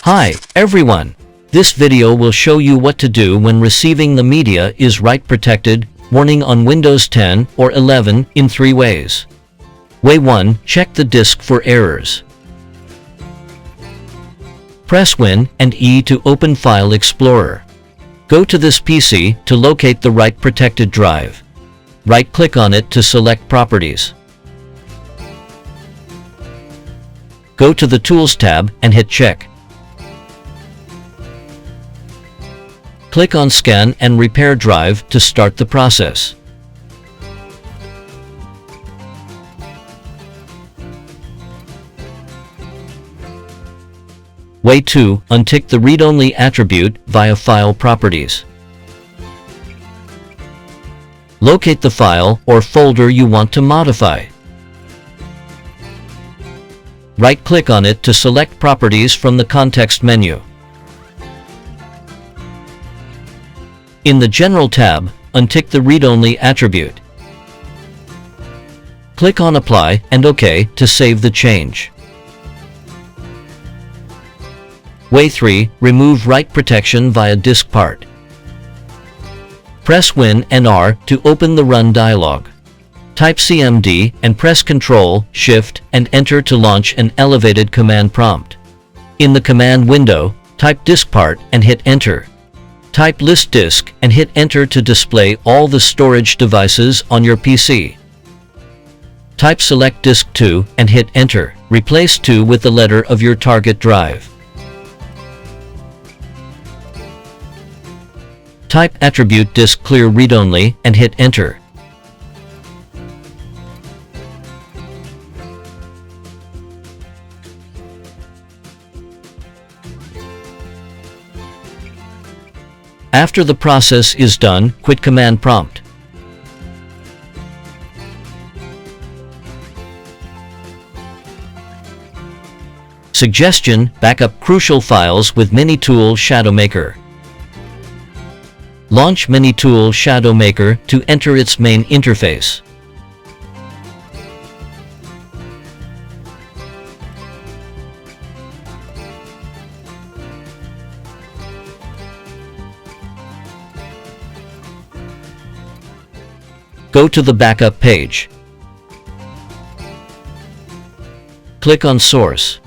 Hi, everyone! This video will show you what to do when receiving the media is write protected warning on Windows 10 or 11 in 3 ways. Way 1. Check the disk for errors. Press Win and E to open File Explorer. Go to this PC to locate the write protected drive. Right-click on it to select Properties. Go to the Tools tab and hit Check. Click on Scan and Repair Drive to start the process. Way 2. Untick the read-only attribute via File Properties. Locate the file or folder you want to modify. Right-click on it to select Properties from the context menu. In the General tab, untick the read-only attribute. Click on Apply and OK to save the change. Way 3. Remove write protection via Diskpart. Press Win and R to open the Run dialog. Type CMD and press Ctrl, Shift, and Enter to launch an elevated command prompt. In the command window, type Diskpart and hit Enter. Type list disk and hit Enter to display all the storage devices on your PC. Type select disk 2 and hit Enter. Replace 2 with the letter of your target drive. Type attribute disk clear read-only and hit Enter. After the process is done, quit command prompt. Suggestion: backup crucial files with MiniTool ShadowMaker. Launch MiniTool ShadowMaker to enter its main interface. Go to the backup page. Click on Source.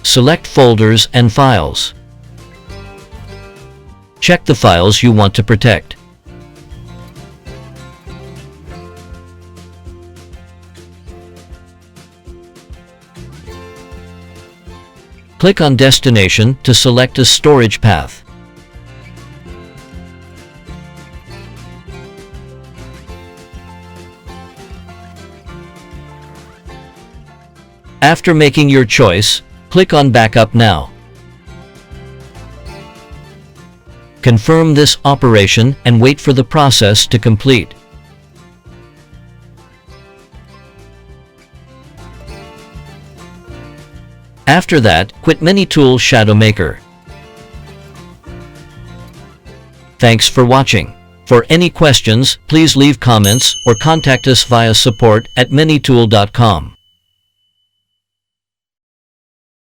Select Folders and Files. Check the files you want to protect. Click on Destination to select a storage path. After making your choice, click on Backup Now. Confirm this operation and wait for the process to complete. After that, quit MiniTool ShadowMaker. Thanks for watching. For any questions, please leave comments or contact us via support@minitool.com.